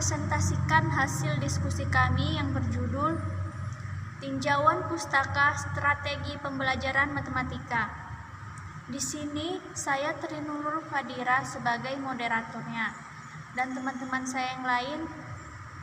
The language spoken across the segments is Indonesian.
mempresentasikan hasil diskusi kami yang berjudul Tinjauan Pustaka Strategi Pembelajaran Matematika. Di sini saya Trinurul Fadira sebagai moderatornya, dan teman-teman saya yang lain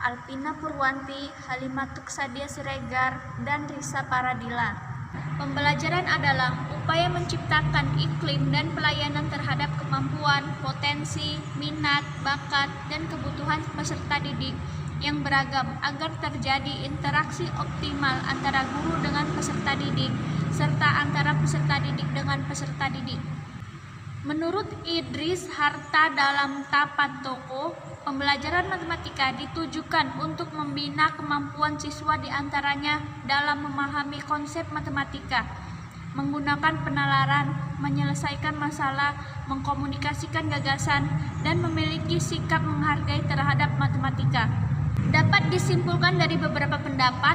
Alpina Purwanti, Halimatuk Sadia Siregar, dan Risa Paradila. Pembelajaran adalah upaya menciptakan iklim dan pelayanan terhadap kemampuan, potensi, minat, bakat, dan kebutuhan peserta didik yang beragam agar terjadi interaksi optimal antara guru dengan peserta didik, serta antara peserta didik dengan peserta didik. Menurut Idris Harta dalam Tapantoko, pembelajaran matematika ditujukan untuk membina kemampuan siswa diantaranya dalam memahami konsep matematika, menggunakan penalaran, menyelesaikan masalah, mengkomunikasikan gagasan, dan memiliki sikap menghargai terhadap matematika. Dapat disimpulkan dari beberapa pendapat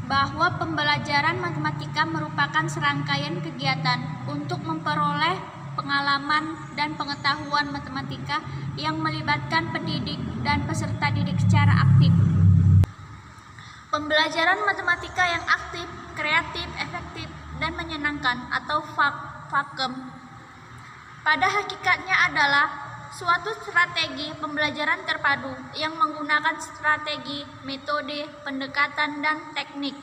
bahwa pembelajaran matematika merupakan serangkaian kegiatan untuk memperoleh pengalaman dan pengetahuan matematika yang melibatkan pendidik dan peserta didik secara aktif. Pembelajaran matematika yang aktif, kreatif, efektif, dan menyenangkan atau FAKEM pada hakikatnya adalah suatu strategi pembelajaran terpadu yang menggunakan strategi, metode, pendekatan, dan teknik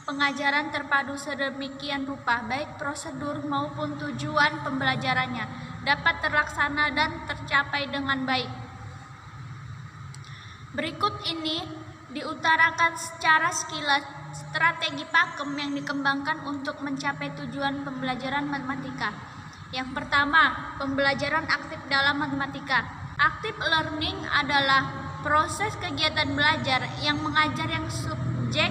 pengajaran terpadu sedemikian rupa, baik prosedur maupun tujuan pembelajarannya dapat terlaksana dan tercapai dengan baik. Berikut ini diutarakan secara sekilas strategi PAKEM yang dikembangkan untuk mencapai tujuan pembelajaran matematika. Yang pertama, pembelajaran aktif dalam matematika. Active learning adalah proses kegiatan belajar yang mengajar yang subjek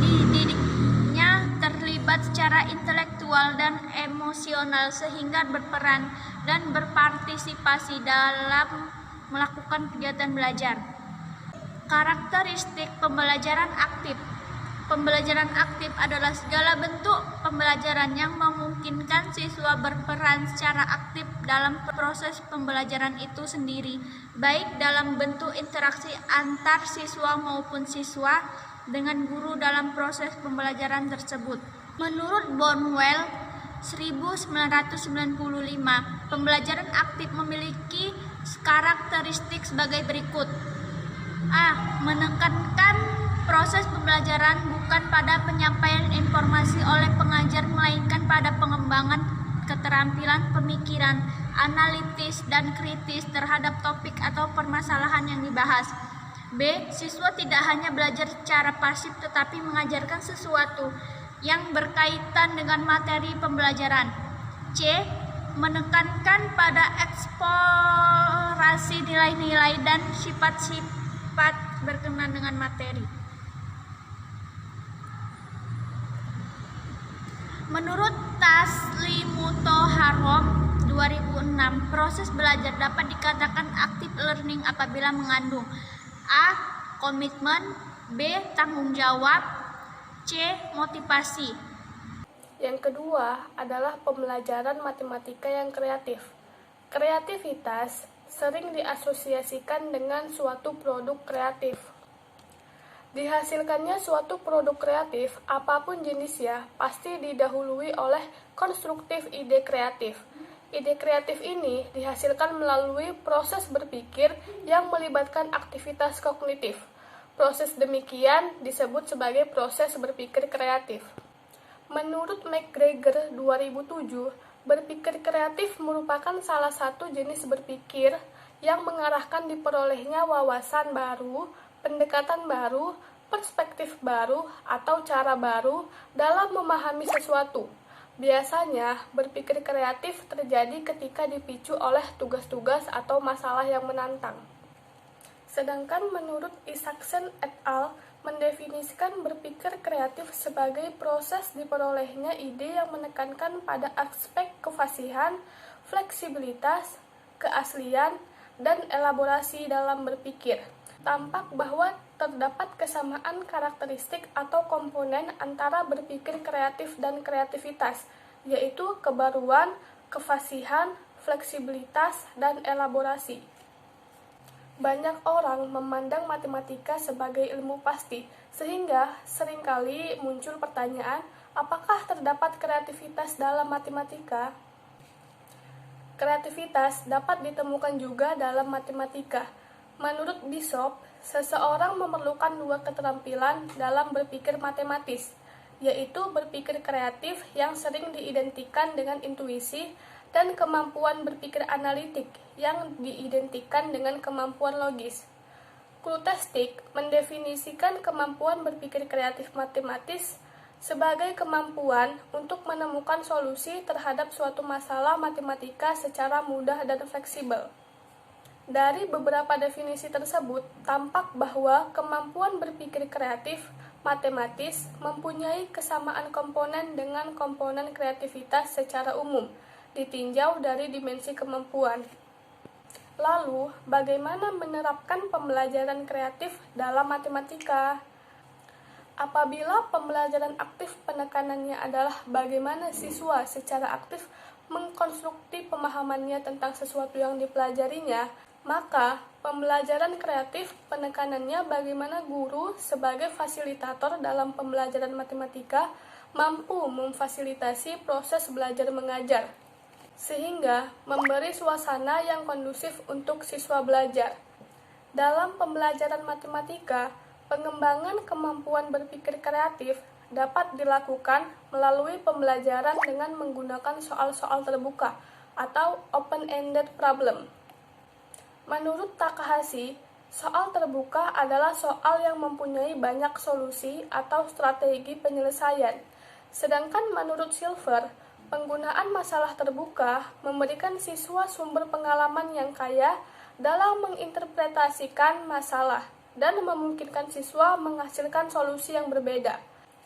didiknya terlibat secara intelektual dan emosional sehingga berperan dan berpartisipasi dalam melakukan kegiatan belajar. Karakteristik pembelajaran aktif. Pembelajaran aktif adalah segala bentuk pembelajaran yang memungkinkan siswa berperan secara aktif dalam proses pembelajaran itu sendiri, baik dalam bentuk interaksi antar siswa maupun siswa dengan guru dalam proses pembelajaran tersebut. Menurut Bonwell 1995, pembelajaran aktif memiliki karakteristik sebagai berikut. A. Menekankan proses pembelajaran bukan pada penyampaian informasi oleh pengajar, melainkan pada pengembangan keterampilan pemikiran, analitis, dan kritis terhadap topik atau permasalahan yang dibahas. B. Siswa tidak hanya belajar secara pasif tetapi mengajarkan sesuatu yang berkaitan dengan materi pembelajaran. C. Menekankan pada eksplorasi nilai-nilai dan sifat-sifat berkenaan dengan materi. Menurut Taslimuto Harom 2006, proses belajar dapat dikatakan active learning apabila mengandung A. Komitmen, B. Tanggung jawab, C. Motivasi. Yang kedua adalah pembelajaran matematika yang kreatif. Kreativitas sering diasosiasikan dengan suatu produk kreatif. Dihasilkannya suatu produk kreatif, apapun jenisnya, pasti didahului oleh konstruktif ide kreatif. Ide kreatif ini dihasilkan melalui proses berpikir yang melibatkan aktivitas kognitif. Proses demikian disebut sebagai proses berpikir kreatif. Menurut McGregor 2007, berpikir kreatif merupakan salah satu jenis berpikir yang mengarahkan diperolehnya wawasan baru, pendekatan baru, perspektif baru, atau cara baru dalam memahami sesuatu. Biasanya, berpikir kreatif terjadi ketika dipicu oleh tugas-tugas atau masalah yang menantang. Sedangkan menurut Isaacson et al. Mendefinisikan berpikir kreatif sebagai proses diperolehnya ide yang menekankan pada aspek kefasihan, fleksibilitas, keaslian, dan elaborasi dalam berpikir. Tampak bahwa terdapat kesamaan karakteristik atau komponen antara berpikir kreatif dan kreativitas, yaitu kebaruan, kefasihan, fleksibilitas, dan elaborasi. Banyak orang memandang matematika sebagai ilmu pasti, sehingga seringkali muncul pertanyaan, apakah terdapat kreativitas dalam matematika? Kreativitas dapat ditemukan juga dalam matematika. Menurut Bishop, seseorang memerlukan dua keterampilan dalam berpikir matematis, yaitu berpikir kreatif yang sering diidentikan dengan intuisi dan kemampuan berpikir analitik yang diidentikan dengan kemampuan logis. Klutestik mendefinisikan kemampuan berpikir kreatif matematis sebagai kemampuan untuk menemukan solusi terhadap suatu masalah matematika secara mudah dan fleksibel. Dari beberapa definisi tersebut, tampak bahwa kemampuan berpikir kreatif matematis mempunyai kesamaan komponen dengan komponen kreativitas secara umum, ditinjau dari dimensi kemampuan. Lalu, bagaimana menerapkan pembelajaran kreatif dalam matematika? Apabila pembelajaran aktif penekanannya adalah bagaimana siswa secara aktif mengkonstruksi pemahamannya tentang sesuatu yang dipelajarinya, maka pembelajaran kreatif penekanannya bagaimana guru sebagai fasilitator dalam pembelajaran matematika mampu memfasilitasi proses belajar mengajar, sehingga memberi suasana yang kondusif untuk siswa belajar. Dalam pembelajaran matematika, pengembangan kemampuan berpikir kreatif dapat dilakukan melalui pembelajaran dengan menggunakan soal-soal terbuka atau open-ended problem. Menurut Takahashi, soal terbuka adalah soal yang mempunyai banyak solusi atau strategi penyelesaian. Sedangkan menurut Silver, penggunaan masalah terbuka memberikan siswa sumber pengalaman yang kaya dalam menginterpretasikan masalah dan memungkinkan siswa menghasilkan solusi yang berbeda.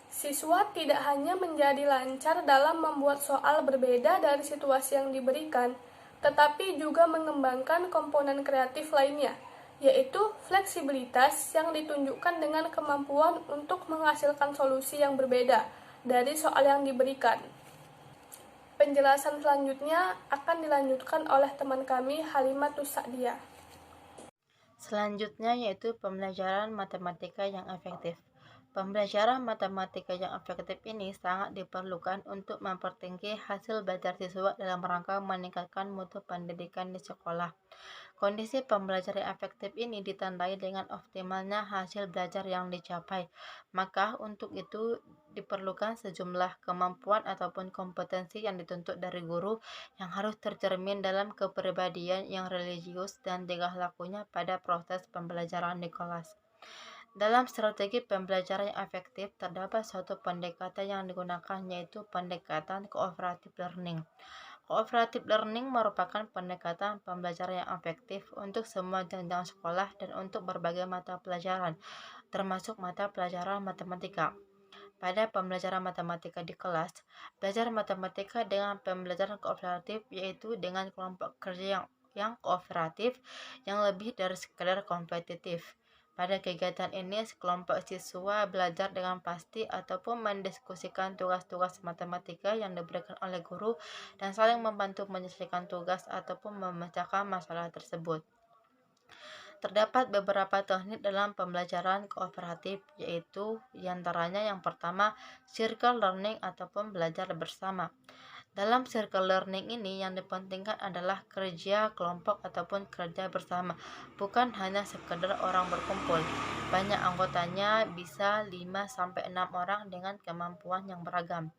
Siswa tidak hanya menjadi lancar dalam membuat soal berbeda dari situasi yang diberikan, tetapi juga mengembangkan komponen kreatif lainnya, yaitu fleksibilitas yang ditunjukkan dengan kemampuan untuk menghasilkan solusi yang berbeda dari soal yang diberikan. Penjelasan selanjutnya akan dilanjutkan oleh teman kami Halimatus Sa'diyah. Selanjutnya yaitu pembelajaran matematika yang efektif. Pembelajaran matematika yang efektif ini sangat diperlukan untuk mempertinggi hasil belajar siswa dalam rangka meningkatkan mutu pendidikan di sekolah. Kondisi pembelajaran efektif ini ditandai dengan optimalnya hasil belajar yang dicapai. Maka untuk itu diperlukan sejumlah kemampuan ataupun kompetensi yang dituntut dari guru yang harus tercermin dalam kepribadian yang religius dan tingkah lakunya pada proses pembelajaran di kelas. Dalam strategi pembelajaran yang efektif, terdapat suatu pendekatan yang digunakan, yaitu pendekatan cooperative learning. Cooperative learning merupakan pendekatan pembelajaran yang efektif untuk semua jenjang sekolah dan untuk berbagai mata pelajaran, termasuk mata pelajaran matematika. Pada pembelajaran matematika di kelas, belajar matematika dengan pembelajaran kooperatif, yaitu dengan kelompok kerja yang kooperatif yang lebih dari sekedar kompetitif. Pada kegiatan ini, sekelompok siswa belajar dengan pasti ataupun mendiskusikan tugas-tugas matematika yang diberikan oleh guru dan saling membantu menyelesaikan tugas ataupun memecahkan masalah tersebut. Terdapat beberapa teknik dalam pembelajaran kooperatif, yaitu diantaranya yang pertama, circle learning ataupun belajar bersama. Dalam circle learning ini yang dipentingkan adalah kerja kelompok ataupun kerja bersama, bukan hanya sekedar orang berkumpul. Banyak anggotanya bisa 5-6 orang dengan kemampuan yang beragam.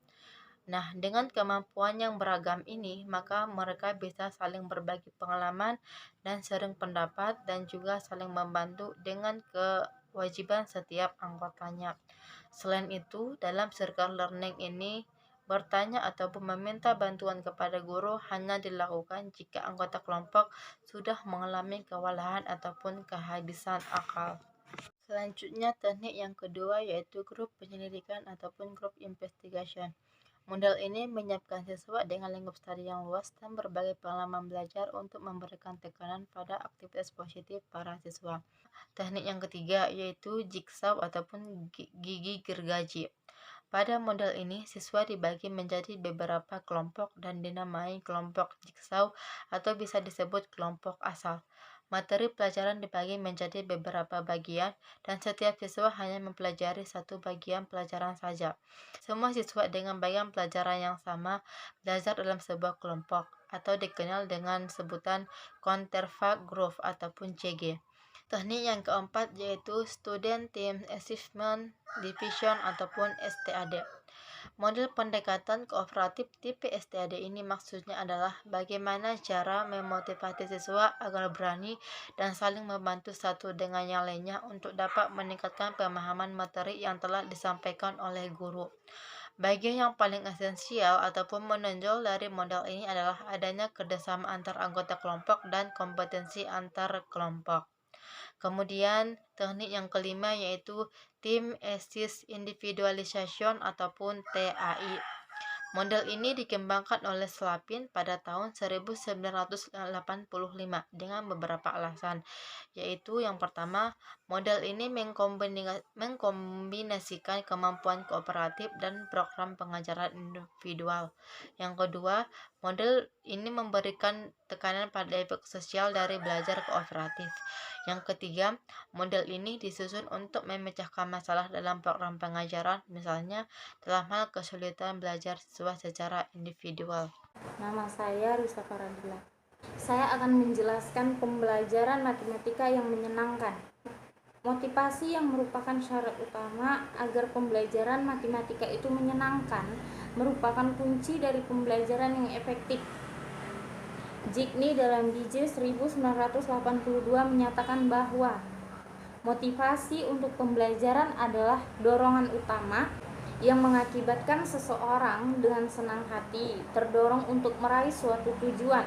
Nah, dengan kemampuan yang beragam ini, maka mereka bisa saling berbagi pengalaman dan sharing pendapat dan juga saling membantu dengan kewajiban setiap anggotanya. Selain itu, dalam circle learning ini, bertanya ataupun meminta bantuan kepada guru hanya dilakukan jika anggota kelompok sudah mengalami kewalahan ataupun kehabisan akal. Selanjutnya, teknik yang kedua yaitu grup penyelidikan ataupun group investigation. Model ini menyiapkan siswa dengan lingkup studi yang luas dan berbagai pengalaman belajar untuk memberikan tekanan pada aktivitas positif para siswa. Teknik yang ketiga yaitu jigsaw ataupun gigi gergaji. Pada model ini, siswa dibagi menjadi beberapa kelompok dan dinamai kelompok jigsaw atau bisa disebut kelompok asal. Materi pelajaran dibagi menjadi beberapa bagian dan setiap siswa hanya mempelajari satu bagian pelajaran saja. Semua siswa dengan bagian pelajaran yang sama belajar dalam sebuah kelompok atau dikenal dengan sebutan Counterfeit Group ataupun CG. Teknik yang keempat yaitu Student Team Achievement Division ataupun STAD. Model pendekatan kooperatif tipe STAD ini maksudnya adalah bagaimana cara memotivasi siswa agar berani dan saling membantu satu dengan yang lainnya untuk dapat meningkatkan pemahaman materi yang telah disampaikan oleh guru. Bagian yang paling esensial ataupun menonjol dari model ini adalah adanya kerjasama antar anggota kelompok dan kompetensi antar kelompok. Kemudian teknik yang kelima yaitu Team Assist Individualization ataupun TAI. Model ini dikembangkan oleh Slavin pada tahun 1985 dengan beberapa alasan, yaitu yang pertama, model ini mengkombinasikan kemampuan kooperatif dan program pengajaran individual. Yang kedua, model ini memberikan tekanan pada efek sosial dari belajar kooperatif. Yang ketiga, model ini disusun untuk memecahkan masalah dalam program pengajaran, misalnya dalam hal kesulitan belajar siswa secara individual. Nama saya Risa Faradila. Saya akan menjelaskan pembelajaran matematika yang menyenangkan. Motivasi yang merupakan syarat utama agar pembelajaran matematika itu menyenangkan merupakan kunci dari pembelajaran yang efektif. Jigni dalam DJ 1982 menyatakan bahwa motivasi untuk pembelajaran adalah dorongan utama yang mengakibatkan seseorang dengan senang hati terdorong untuk meraih suatu tujuan.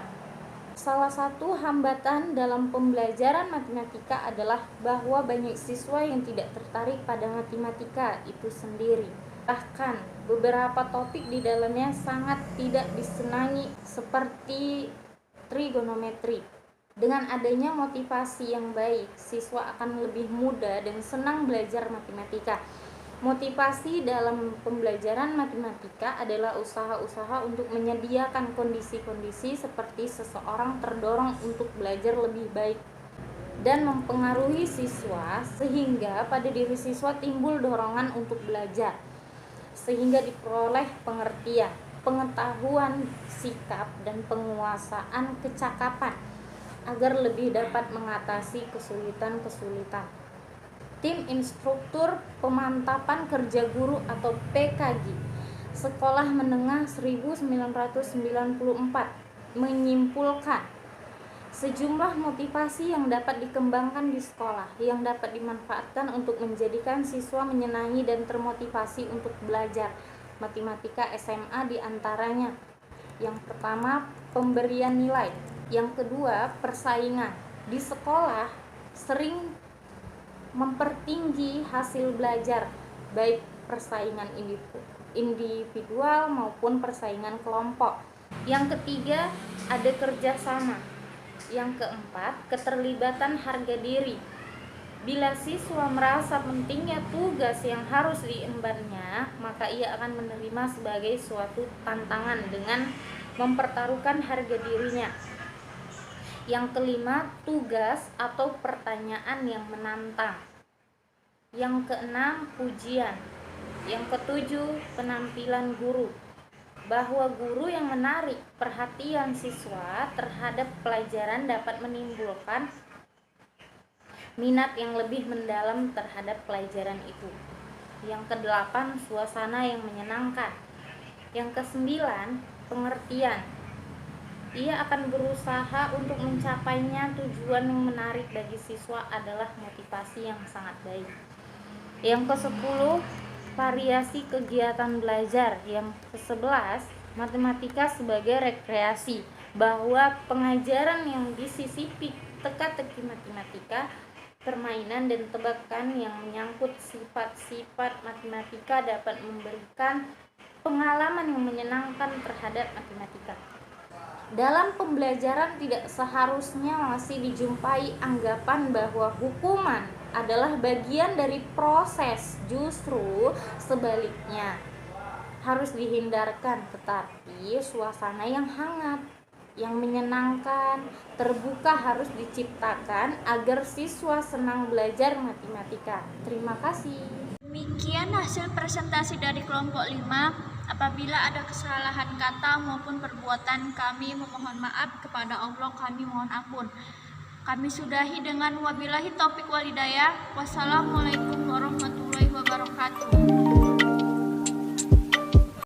Salah satu hambatan dalam pembelajaran matematika adalah bahwa banyak siswa yang tidak tertarik pada matematika itu sendiri. Bahkan beberapa topik di dalamnya sangat tidak disenangi seperti trigonometri. Dengan adanya motivasi yang baik, siswa akan lebih mudah dan senang belajar matematika. Motivasi dalam pembelajaran matematika adalah usaha-usaha untuk menyediakan kondisi-kondisi seperti seseorang terdorong untuk belajar lebih baik dan mempengaruhi siswa sehingga pada diri siswa timbul dorongan untuk belajar sehingga diperoleh pengertian, pengetahuan, sikap, dan penguasaan kecakapan agar lebih dapat mengatasi kesulitan-kesulitan. Tim Instruktur Pemantapan Kerja Guru atau PKG Sekolah Menengah 1994 menyimpulkan sejumlah motivasi yang dapat dikembangkan di sekolah yang dapat dimanfaatkan untuk menjadikan siswa menyenangi dan termotivasi untuk belajar matematika SMA diantaranya. Yang pertama, pemberian nilai. Yang kedua, persaingan. Di sekolah sering mempertinggi hasil belajar, baik persaingan individual maupun persaingan kelompok. Yang ketiga, ada kerjasama. Yang keempat, keterlibatan harga diri. Bila siswa merasa pentingnya tugas yang harus diembannya, maka ia akan menerima sebagai suatu tantangan dengan mempertaruhkan harga dirinya. Yang kelima, tugas atau pertanyaan yang menantang. Yang keenam, pujian. Yang ketujuh, penampilan guru. Bahwa guru yang menarik perhatian siswa terhadap pelajaran dapat menimbulkan minat yang lebih mendalam terhadap pelajaran itu. Yang kedelapan, suasana yang menyenangkan. Yang kesembilan, pengertian. Ia akan berusaha untuk mencapainya. Tujuan yang menarik bagi siswa adalah motivasi yang sangat baik. Yang ke-10, variasi kegiatan belajar. Yang ke-11, matematika sebagai rekreasi. Bahwa pengajaran yang disisipi teka-teki matematika, permainan dan tebakan yang menyangkut sifat-sifat matematika dapat memberikan pengalaman yang menyenangkan terhadap matematika. Dalam pembelajaran tidak seharusnya masih dijumpai anggapan bahwa hukuman adalah bagian dari proses, justru sebaliknya harus dihindarkan, tetapi suasana yang hangat yang menyenangkan, terbuka harus diciptakan agar siswa senang belajar matematika. Terima kasih. Demikian hasil presentasi dari kelompok 5. Apabila ada kesalahan kata maupun perbuatan, kami memohon maaf kepada Allah, kami mohon ampun. Kami sudahi dengan wabillahi taufik walhidayah. Wassalamualaikum warahmatullahi wabarakatuh.